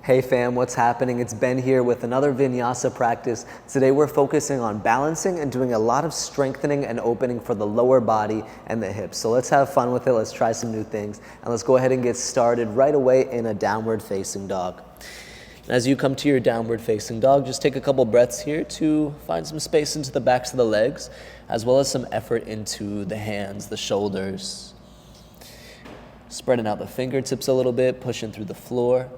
Hey fam, what's happening? It's Ben here with another vinyasa practice. Today we're focusing on balancing and doing a lot of strengthening and opening for the lower body and the hips. So let's have fun with it. Let's try some new things. And let's go ahead and get started right away in a downward facing dog. As you come to your downward facing dog, just take a couple breaths here to find some space into the backs of the legs, as well as some effort into the hands, the shoulders. Spreading out the fingertips a little bit, pushing through the floor.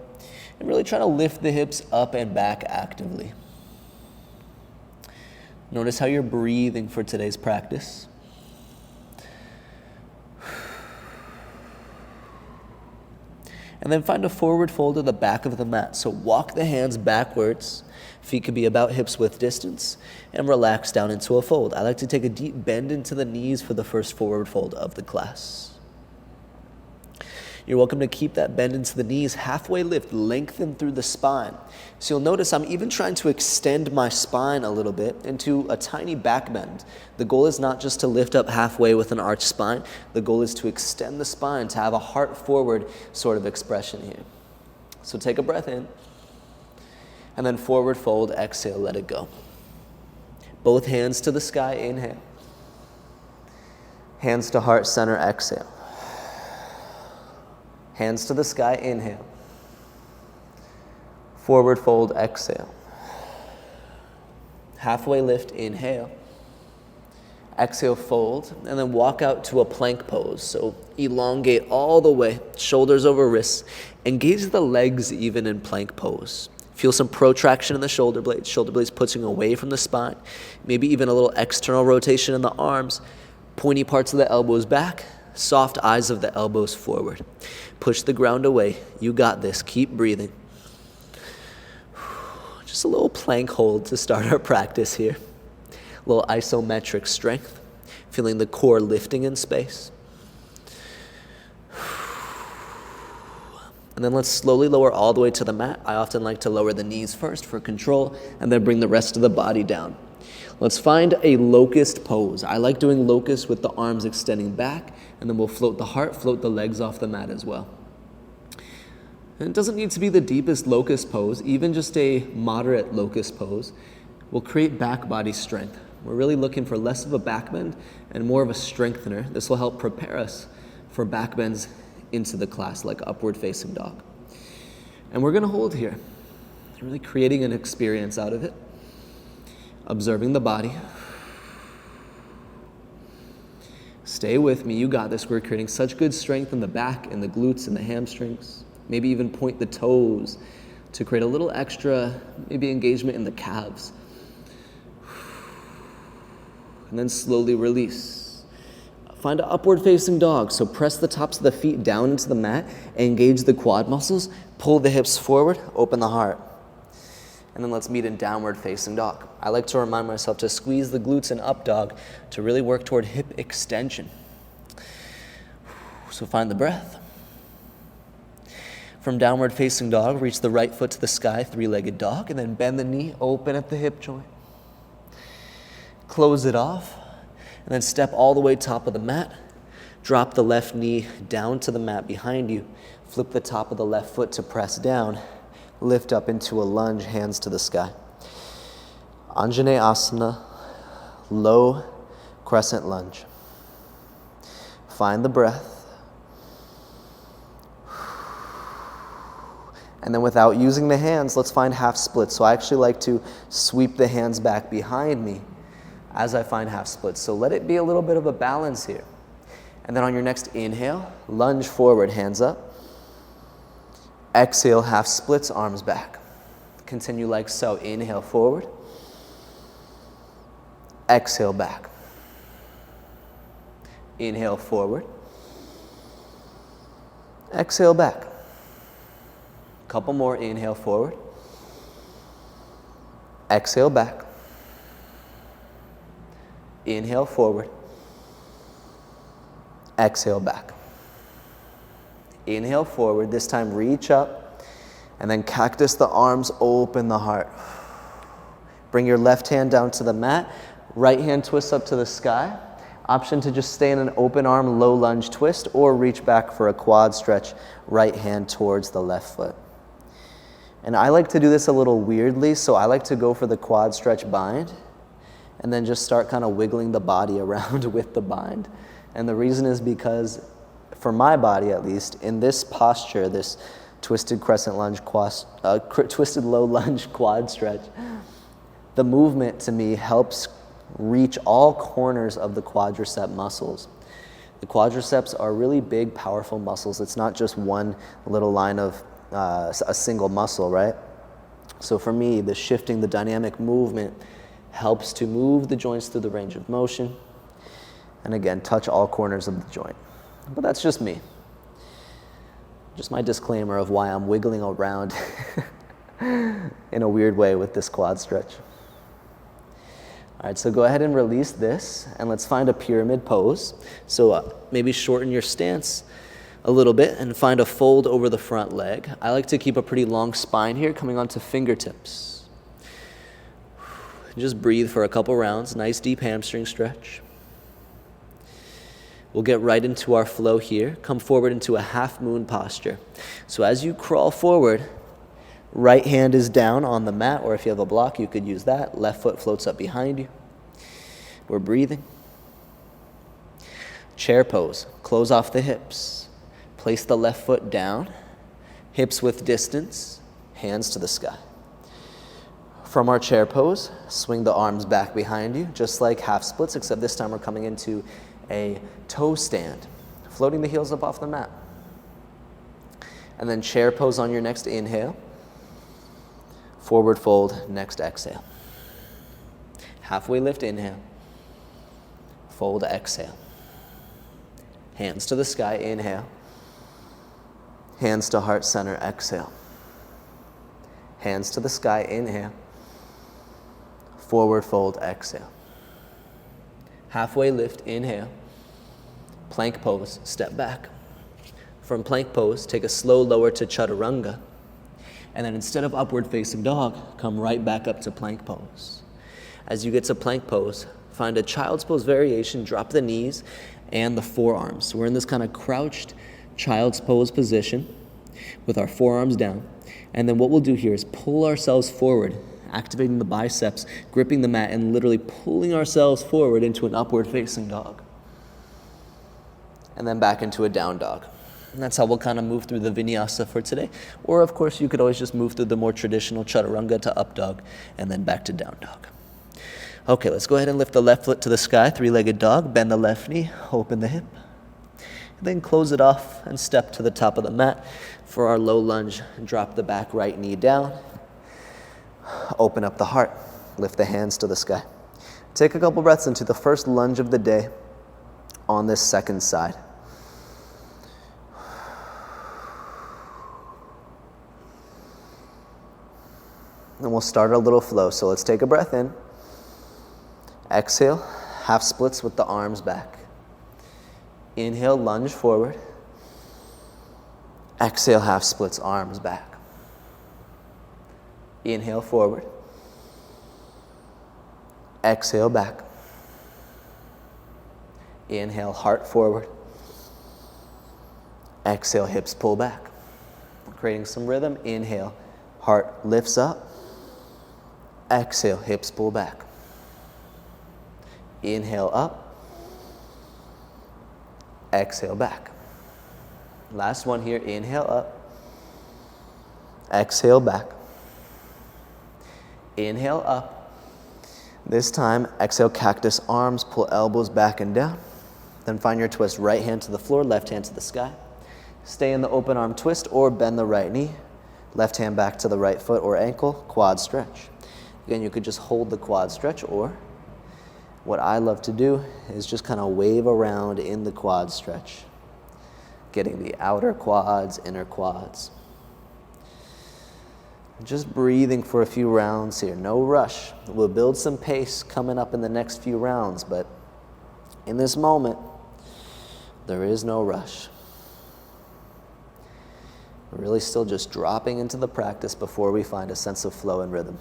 And really try to lift the hips up and back actively. Notice how you're breathing for today's practice. And then find a forward fold of the back of the mat. So walk the hands backwards. Feet can be about hips width distance. And relax down into a fold. I like to take a deep bend into the knees for the first forward fold of the class. You're welcome to keep that bend into the knees, halfway lift, lengthen through the spine. So you'll notice I'm even trying to extend my spine a little bit into a tiny back bend. The goal is not just to lift up halfway with an arched spine. The goal is to extend the spine, to have a heart forward sort of expression here. So take a breath in, and then forward fold, exhale, let it go. Both hands to the sky, inhale. Hands to heart center, exhale. Hands to the sky, inhale. Forward fold, exhale. Halfway lift, inhale. Exhale, fold, and then walk out to a plank pose. So elongate all the way, shoulders over wrists. Engage the legs even in plank pose. Feel some protraction in the shoulder blades pushing away from the spine. Maybe even a little external rotation in the arms. Pointy parts of the elbows back. Soft eyes of the elbows forward. Push the ground away. You got this. Keep breathing. Just a little plank hold to start our practice here. A little isometric strength. Feeling the core lifting in space. And then let's slowly lower all the way to the mat. I often like to lower the knees first for control and then bring the rest of the body down. Let's find a locust pose. I like doing locust with the arms extending back, and then we'll float the heart, float the legs off the mat as well. And it doesn't need to be the deepest locust pose, even just a moderate locust pose will create back body strength. We're really looking for less of a back bend and more of a strengthener. This will help prepare us for back bends into the class, like upward facing dog. And we're gonna hold here, really creating an experience out of it. Observing the body. Stay with me, you got this. We're creating such good strength in the back and the glutes and the hamstrings. Maybe even point the toes to create a little extra, maybe engagement in the calves. And then slowly release. Find an upward facing dog. So press the tops of the feet down into the mat, engage the quad muscles, pull the hips forward, open the heart. And then let's meet in downward facing dog. I like to remind myself to squeeze the glutes in up dog to really work toward hip extension. So find the breath. From downward facing dog, reach the right foot to the sky, three-legged dog, and then bend the knee, open at the hip joint. Close it off, and then step all the way top of the mat. Drop the left knee down to the mat behind you. Flip the top of the left foot to press down. Lift up into a lunge, hands to the sky. Anjaneyasana, low crescent lunge. Find the breath. And then without using the hands, let's find half splits. So I actually like to sweep the hands back behind me as I find half splits. So let it be a little bit of a balance here. And then on your next inhale, lunge forward, hands up. Exhale, half splits, arms back. Continue like so. Inhale forward. Exhale back. Inhale forward. Exhale back. Couple more. Inhale forward. Exhale back. Inhale forward. Exhale back. Inhale forward, this time reach up, and then cactus the arms, open the heart. Bring your left hand down to the mat, right hand twists up to the sky. Option to just stay in an open arm, low lunge twist, or reach back for a quad stretch, right hand towards the left foot. And I like to do this a little weirdly, so I like to go for the quad stretch bind and then just start kind of wiggling the body around with the bind. And the reason is because, for my body at least, in this posture, this twisted crescent lunge, twisted low lunge quad stretch, the movement to me helps reach all corners of the quadricep muscles. The quadriceps are really big, powerful muscles. It's not just one little line of a single muscle, right? So for me, the shifting, the dynamic movement helps to move the joints through the range of motion, and again, touch all corners of the joint. But that's just me. Just my disclaimer of why I'm wiggling around in a weird way with this quad stretch. All right, so go ahead and release this, and let's find a pyramid pose. So maybe shorten your stance a little bit and find a fold over the front leg. I like to keep a pretty long spine here, coming onto fingertips. Just breathe for a couple rounds. Nice deep hamstring stretch. We'll get right into our flow here. Come forward into a half moon posture. So as you crawl forward, right hand is down on the mat, or if you have a block, you could use that. Left foot floats up behind you. We're breathing. Chair pose. Close off the hips. Place the left foot down, hips width distance, hands to the sky. From our chair pose, swing the arms back behind you, just like half splits, except this time we're coming into a toe stand, floating the heels up off the mat. And then chair pose on your next inhale. Forward fold, next exhale. Halfway lift, inhale. Fold, exhale. Hands to the sky, inhale. Hands to heart center, exhale. Hands to the sky, inhale. Forward fold, exhale. Halfway lift, inhale. Plank pose, step back. From plank pose, take a slow lower to chaturanga. And then instead of upward facing dog, come right back up to plank pose. As you get to plank pose, find a child's pose variation, drop the knees and the forearms. So we're in this kind of crouched child's pose position with our forearms down. And then what we'll do here is pull ourselves forward, activating the biceps, gripping the mat, and literally pulling ourselves forward into an upward facing dog. And then back into a down dog. And that's how we'll kind of move through the vinyasa for today. Or of course, you could always just move through the more traditional chaturanga to up dog and then back to down dog. Okay, let's go ahead and lift the left foot to the sky, three-legged dog, bend the left knee, open the hip. Then close it off and step to the top of the mat for our low lunge. Drop the back right knee down. Open up the heart. Lift the hands to the sky. Take a couple breaths into the first lunge of the day on this second side. And we'll start a little flow. So let's take a breath in. Exhale, half splits with the arms back. Inhale, lunge forward. Exhale, half splits, arms back. Inhale, forward. Exhale, back. Inhale, heart forward. Exhale, hips pull back. Creating some rhythm. Inhale, heart lifts up. Exhale, hips pull back. Inhale, up. Exhale, back. Last one here. Inhale, up. Exhale, back. Inhale, up. This time, exhale, cactus arms, pull elbows back and down. Then find your twist. Right hand to the floor, left hand to the sky. Stay in the open arm twist or bend the right knee. Left hand back to the right foot or ankle, quad stretch. Again, you could just hold the quad stretch, or what I love to do is just kind of wave around in the quad stretch, getting the outer quads, inner quads. Just breathing for a few rounds here, no rush. We'll build some pace coming up in the next few rounds, but in this moment, there is no rush. We're really still just dropping into the practice before we find a sense of flow and rhythm.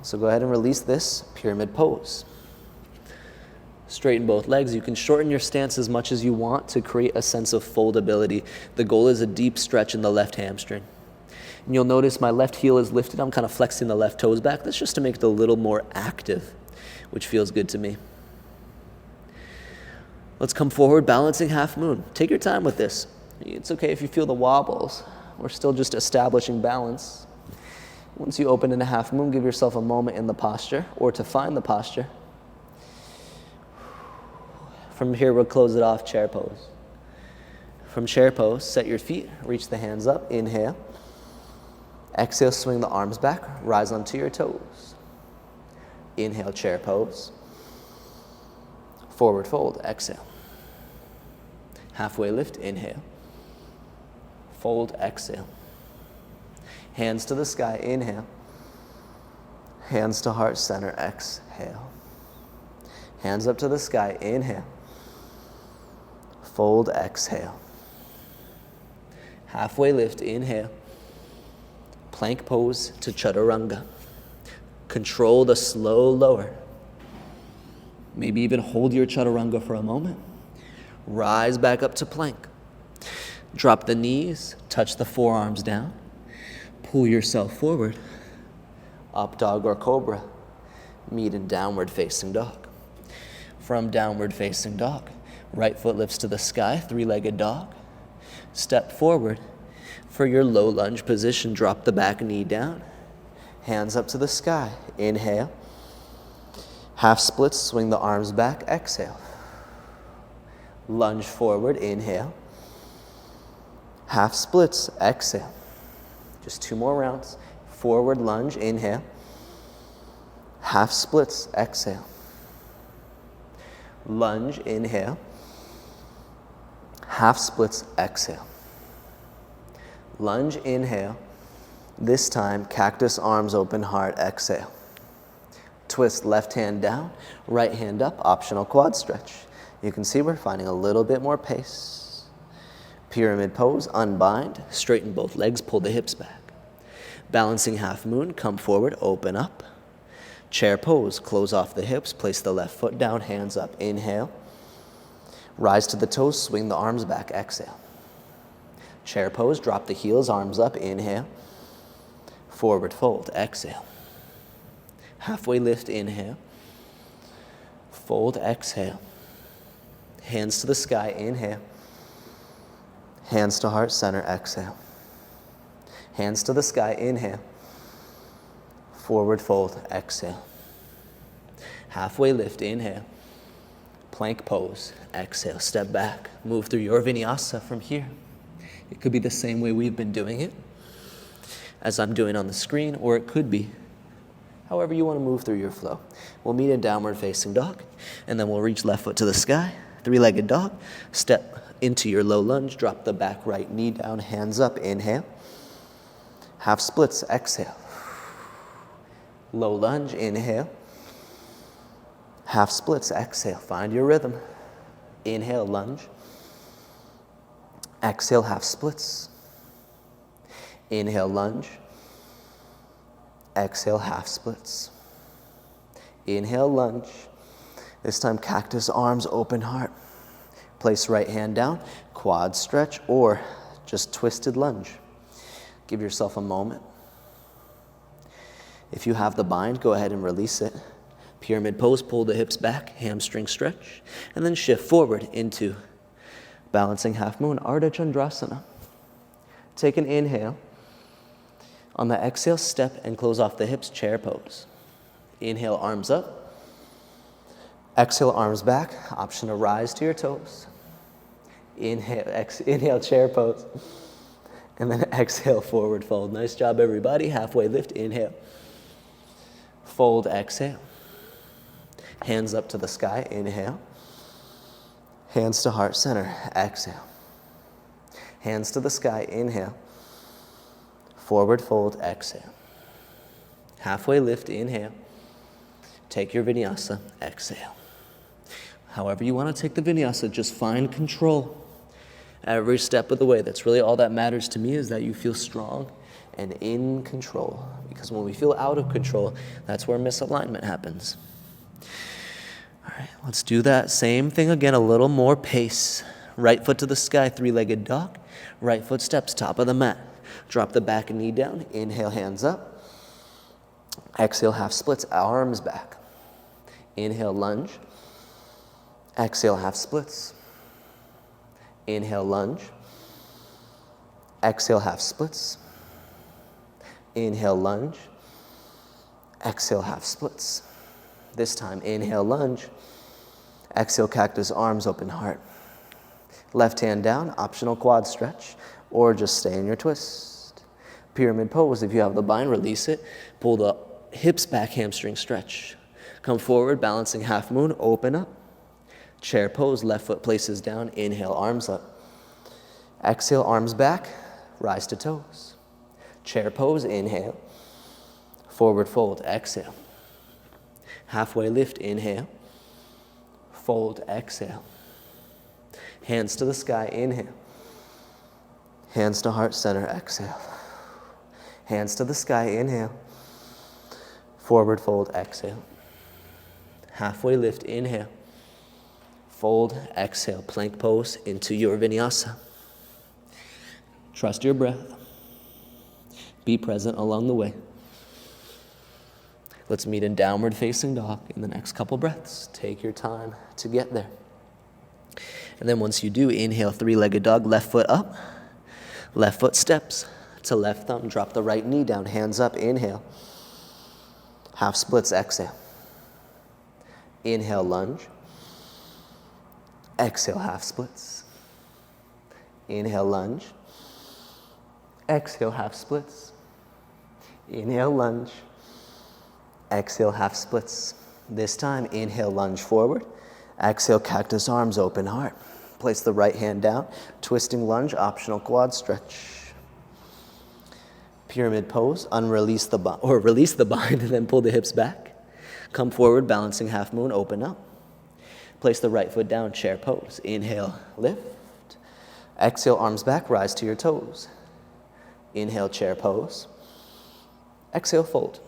So go ahead and release this pyramid pose. Straighten both legs. You can shorten your stance as much as you want to create a sense of foldability. The goal is a deep stretch in the left hamstring. And you'll notice my left heel is lifted. I'm kind of flexing the left toes back. That's just to make it a little more active, which feels good to me. Let's come forward, balancing half moon. Take your time with this. It's okay if you feel the wobbles. We're still just establishing balance. Once you open into half moon, give yourself a moment in the posture or to find the posture. From here, we'll close it off, chair pose. From chair pose, set your feet, reach the hands up, inhale. Exhale, swing the arms back, rise onto your toes. Inhale, chair pose. Forward fold, exhale. Halfway lift, inhale. Fold, exhale. Hands to the sky, inhale. Hands to heart center, exhale. Hands up to the sky, inhale. Fold, exhale. Halfway lift, inhale. Plank pose to chaturanga. Control the slow lower. Maybe even hold your chaturanga for a moment. Rise back up to plank. Drop the knees, touch the forearms down. Pull yourself forward. Up dog or cobra. Meet in downward facing dog. From downward facing dog, right foot lifts to the sky, three-legged dog. Step forward. For your low lunge position, drop the back knee down. Hands up to the sky. Inhale. Half splits, swing the arms back, exhale. Lunge forward, inhale. Half splits, exhale. Just 2 more rounds. Forward lunge, inhale. Half splits, exhale. Lunge, inhale. Half splits, exhale. Lunge, inhale. This time, cactus arms open, heart, exhale. Twist left hand down, right hand up, optional quad stretch. You can see we're finding a little bit more pace. Pyramid pose, unbind, straighten both legs, pull the hips back. Balancing half moon, come forward, open up. Chair pose, close off the hips, place the left foot down, hands up, inhale. Rise to the toes, swing the arms back, exhale. Chair pose, drop the heels, arms up, inhale. Forward fold, exhale. Halfway lift, inhale. Fold, exhale. Hands to the sky, inhale. Hands to heart center, exhale. Hands to the sky, inhale. Forward fold, exhale. Halfway lift, inhale. Plank pose, exhale. Step back, move through your vinyasa from here. It could be the same way we've been doing it, as I'm doing on the screen, or it could be however you want to move through your flow. We'll meet in downward facing dog, and then we'll reach left foot to the sky, three-legged dog, step into your low lunge, drop the back right knee down, hands up, inhale. Half splits, exhale. Low lunge, inhale. Half splits, exhale. Find your rhythm. Inhale, lunge. Exhale, half splits. Inhale, lunge. Exhale, half splits. Inhale, lunge. This time, cactus arms, open heart. Place right hand down, quad stretch, or just twisted lunge. Give yourself a moment. If you have the bind, go ahead and release it. Pyramid pose, pull the hips back, hamstring stretch, and then shift forward into balancing half moon, Ardha Chandrasana. Take an inhale. On the exhale, step and close off the hips, chair pose. Inhale, arms up. Exhale, arms back. Option to rise to your toes. Inhale, chair pose. And then exhale, forward fold. Nice job, everybody. Halfway lift, inhale. Fold, exhale. Hands up to the sky, inhale. Hands to heart center, exhale. Hands to the sky, inhale. Forward fold, exhale. Halfway lift, inhale. Take your vinyasa, exhale. However you want to take the vinyasa, just find control every step of the way. That's really all that matters to me, is that you feel strong and in control. Because when we feel out of control, that's where misalignment happens. All right, let's do that same thing again, a little more pace. Right foot to the sky, three-legged dog. Right foot steps top of the mat. Drop the back knee down. Inhale, hands up. Exhale, half splits, arms back. Inhale, lunge. Exhale, half splits. Inhale, lunge. Exhale, half splits. Inhale, lunge. Exhale, half splits. This time, inhale, lunge. Exhale, cactus, arms, open heart. Left hand down, optional quad stretch, or just stay in your twist. Pyramid pose, if you have the bind, release it. Pull the hips back, hamstring stretch. Come forward, balancing half moon, open up. Chair pose, left foot places down, inhale, arms up. Exhale, arms back, rise to toes. Chair pose, inhale. Forward fold, exhale. Halfway lift, inhale. Fold, exhale. Hands to the sky, inhale. Hands to heart center, exhale. Hands to the sky, inhale. Forward fold, exhale. Halfway lift, inhale. Fold, exhale. Plank pose into your vinyasa. Trust your breath. Be present along the way. Let's meet in downward facing dog in the next couple breaths. Take your time to get there. And then once you do, inhale, three-legged dog, left foot up. Left foot steps to left thumb. Drop the right knee down, hands up, inhale. Half splits, exhale. Inhale, lunge. Exhale, half splits. Inhale, lunge. Exhale, half splits. Inhale, lunge. Exhale, half splits. This time, inhale, lunge forward. Exhale, cactus, arms, open heart. Place the right hand down. Twisting lunge, optional quad stretch. Pyramid pose, release the bind, and then pull the hips back. Come forward, balancing half moon, open up. Place the right foot down, chair pose. Inhale, lift. Exhale, arms back, rise to your toes. Inhale, chair pose. Exhale, fold.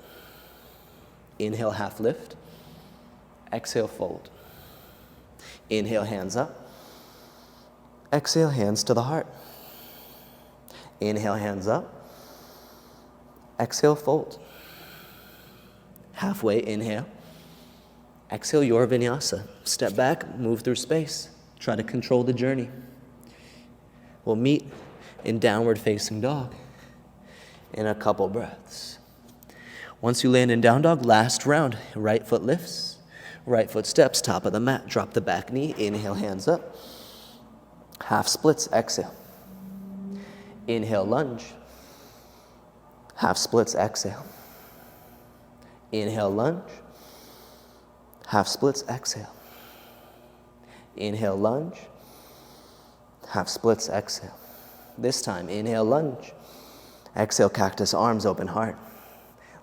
Inhale, half lift. Exhale, fold. Inhale, hands up. Exhale, hands to the heart. Inhale, hands up. Exhale, fold. Halfway, inhale. Exhale, your vinyasa. Step back, move through space. Try to control the journey. We'll meet in downward facing dog in a couple breaths. Once you land in down dog, last round. Right foot lifts, right foot steps, top of the mat. Drop the back knee, inhale, hands up. Half splits, exhale. Inhale, lunge. Half splits, exhale. Inhale, lunge. Half splits, exhale. Inhale, lunge. Half splits, exhale. This time, inhale, lunge. Exhale, cactus, arms, open heart.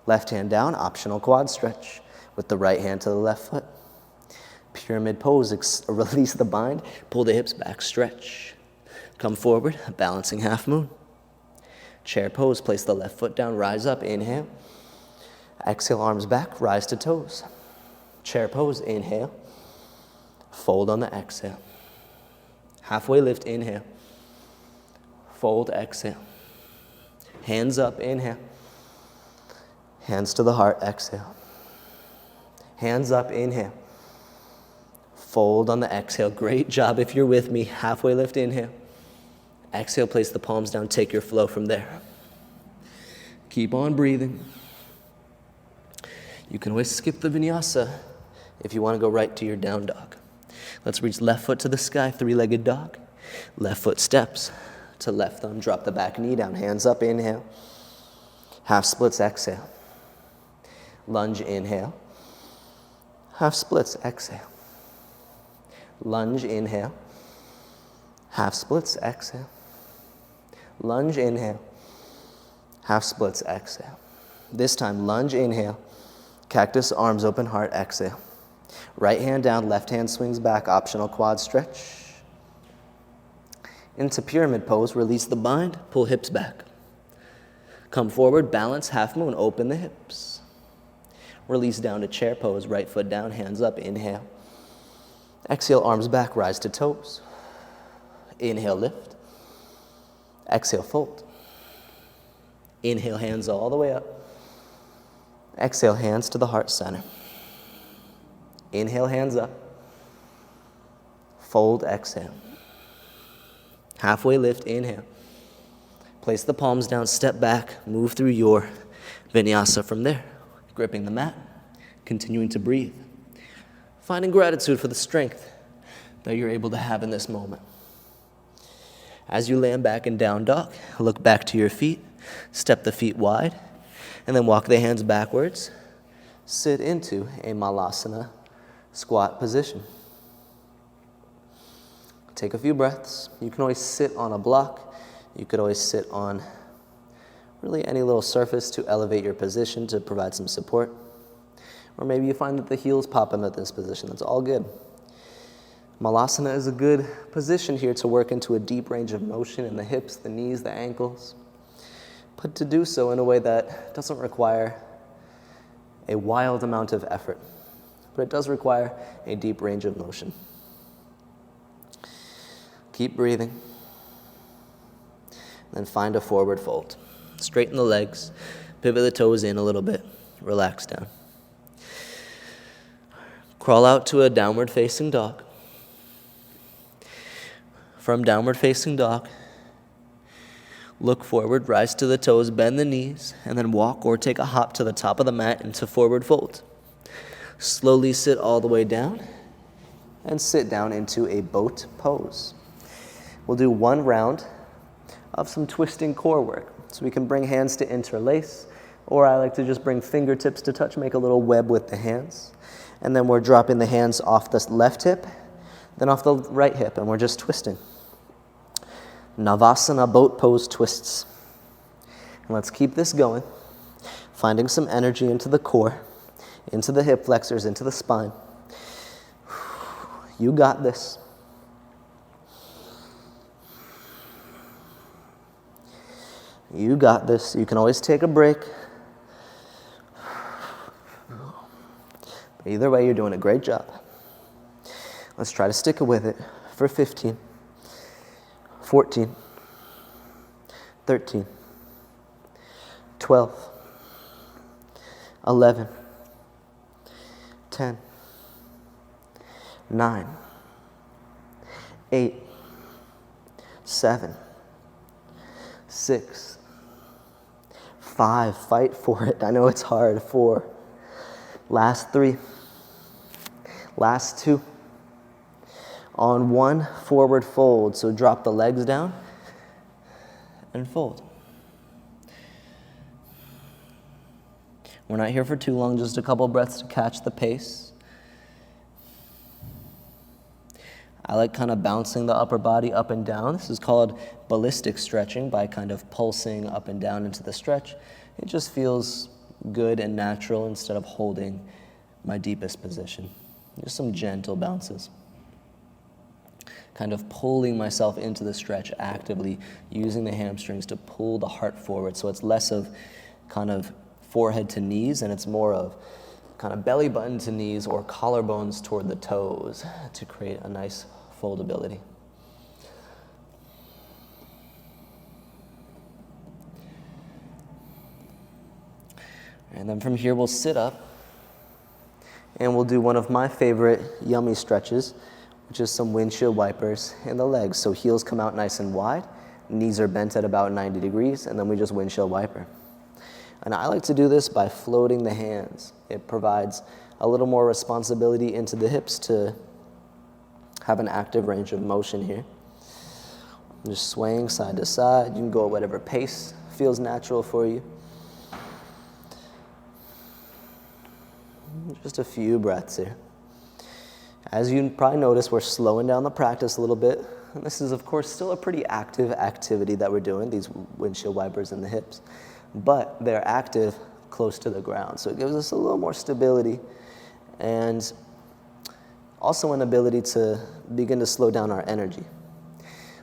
Left hand down, optional quad stretch with the right hand to the left foot. Pyramid pose, release the bind, pull the hips back, stretch. Come forward, balancing half moon. Chair pose, place the left foot down, rise up, inhale. Exhale, arms back, rise to toes. Chair pose, inhale. Fold on the exhale. Halfway lift, inhale. Fold, exhale. Hands up, inhale. Hands to the heart, exhale. Hands up, inhale. Fold on the exhale. Great job if you're with me. Halfway lift, inhale. Exhale, place the palms down, take your flow from there. Keep on breathing. You can always skip the vinyasa if you want to go right to your down dog. Let's reach left foot to the sky, three-legged dog. Left foot steps to left thumb, drop the back knee down, hands up, inhale. Half splits, exhale. Lunge, inhale. Half splits, exhale. Lunge, inhale. Half splits, exhale. Lunge, inhale. Half splits, exhale. This time, lunge, inhale. Cactus, arms open, heart, exhale. Right hand down, left hand swings back, optional quad stretch. Into pyramid pose, release the bind, pull hips back. Come forward, balance, half moon, open the hips. Release down to chair pose, right foot down, hands up, inhale. Exhale, arms back, rise to toes. Inhale, lift. Exhale, fold. Inhale, hands all the way up. Exhale, hands to the heart center. Inhale, hands up. Fold, exhale. Halfway lift, inhale. Place the palms down, step back, move through your vinyasa from there. Gripping the mat, continuing to breathe. Finding gratitude for the strength that you're able to have in this moment. As you land back in down dog, look back to your feet, step the feet wide, and then walk the hands backwards. Sit into a Malasana squat position. Take a few breaths. You can always sit on a block. You could always sit on really any little surface to elevate your position to provide some support. Or maybe you find that the heels pop into this position. That's all good. Malasana is a good position here to work into a deep range of motion in the hips, the knees, the ankles. But to do so in a way that doesn't require a wild amount of effort, but it does require a deep range of motion. Keep breathing. Then find a forward fold. Straighten the legs, pivot the toes in a little bit, relax down. Crawl out to a downward facing dog. From downward facing dog, look forward, rise to the toes, bend the knees, and then walk or take a hop to the top of the mat into forward fold. Slowly sit all the way down and sit down into a boat pose. We'll do one round of some twisting core work. So we can bring hands to interlace, or I like to just bring fingertips to touch, make a little web with the hands. And then we're dropping the hands off the left hip, then off the right hip, and we're just twisting. Navasana boat pose twists. And let's keep this going, finding some energy into the core, into the hip flexors, into the spine. You got this. You got this. You can always take a break. But either way, you're doing a great job. Let's try to stick with it for 15, 14, 13, 12, 11, 10, 9, 8, 7, 6, 5, fight for it. I know it's hard. 4, last 3, last 2. On 1, forward fold. So drop the legs down and fold. We're not here for too long, just a couple breaths to catch the pace. I like kind of bouncing the upper body up and down. This is called ballistic stretching, by kind of pulsing up and down into the stretch. It just feels good and natural instead of holding my deepest position. Just some gentle bounces. Kind of pulling myself into the stretch actively, using the hamstrings to pull the heart forward. So it's less of kind of forehead to knees, and it's more of kind of belly button to knees or collarbones toward the toes to create a nice foldability. And then from here we'll sit up and we'll do one of my favorite yummy stretches, which is some windshield wipers in the legs. So heels come out nice and wide, knees are bent at about 90 degrees, and then we just windshield wiper. And I like to do this by floating the hands. It provides a little more responsibility into the hips to have an active range of motion here. I'm just swaying side to side. You can go at whatever pace feels natural for you. Just a few breaths here. As you probably notice, we're slowing down the practice a little bit. And this is, of course, still a pretty active activity that we're doing, these windshield wipers in the hips. But they're active close to the ground. So it gives us a little more stability and also an ability to begin to slow down our energy.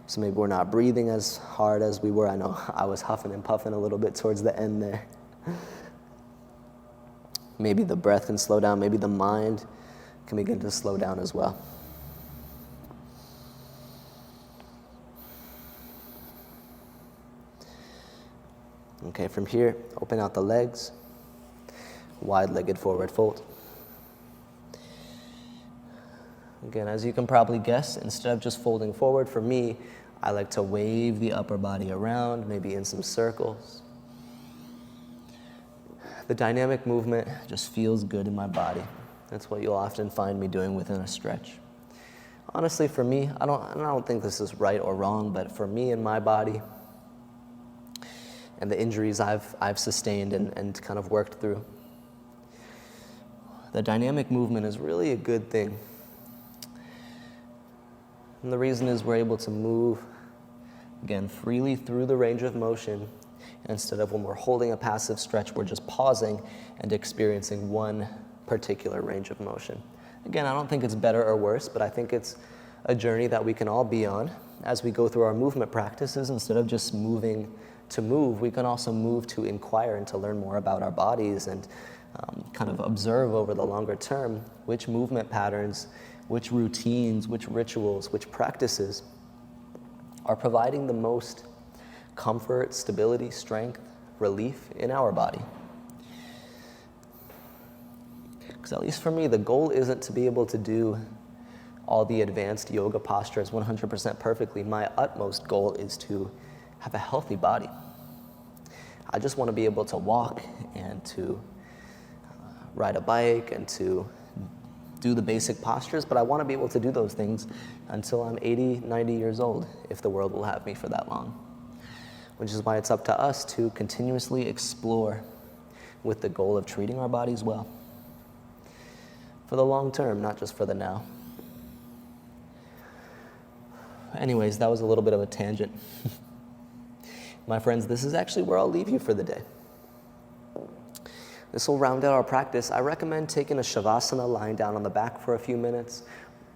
So maybe we're not breathing as hard as we were. I know I was huffing and puffing a little bit towards the end there. Maybe the breath can slow down. Maybe the mind can begin to slow down as well. Okay, from here, open out the legs, wide-legged forward fold. Again, as you can probably guess, instead of just folding forward, for me, I like to wave the upper body around, maybe in some circles. The dynamic movement just feels good in my body. That's what you'll often find me doing within a stretch. Honestly, for me, I don't think this is right or wrong, but for me and my body, and the injuries I've sustained and kind of worked through, the dynamic movement is really a good thing. And the reason is we're able to move, again, freely through the range of motion. Instead of when we're holding a passive stretch, we're just pausing and experiencing one particular range of motion. Again, I don't think it's better or worse, but I think it's a journey that we can all be on as we go through our movement practices. Instead of just moving to move, we can also move to inquire and to learn more about our bodies and kind of observe over the longer term which movement patterns, which routines, which rituals, which practices are providing the most comfort, stability, strength, relief in our body. Because at least for me, the goal isn't to be able to do all the advanced yoga postures 100% perfectly. My utmost goal is to have a healthy body. I just want to be able to walk and to ride a bike and to do the basic postures, but I want to be able to do those things until I'm 80, 90 years old, if the world will have me for that long. Which is why it's up to us to continuously explore with the goal of treating our bodies well. For the long term, not just for the now. Anyways, that was a little bit of a tangent. My friends, this is actually where I'll leave you for the day. This will round out our practice. I recommend taking a Shavasana, lying down on the back for a few minutes,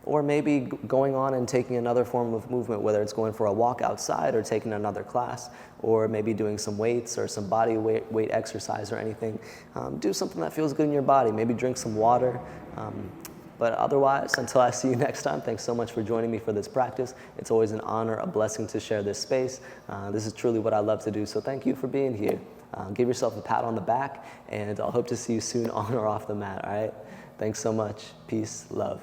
or maybe going on and taking another form of movement, whether it's going for a walk outside or taking another class, or maybe doing some weights or some body weight exercise or anything. Do something that feels good in your body. Maybe drink some water. But otherwise, until I see you next time, thanks so much for joining me for this practice. It's always an honor, a blessing to share this space. This is truly what I love to do, so thank you for being here. Give yourself a pat on the back, and I'll hope to see you soon on or off the mat, all right? Thanks so much. Peace, love.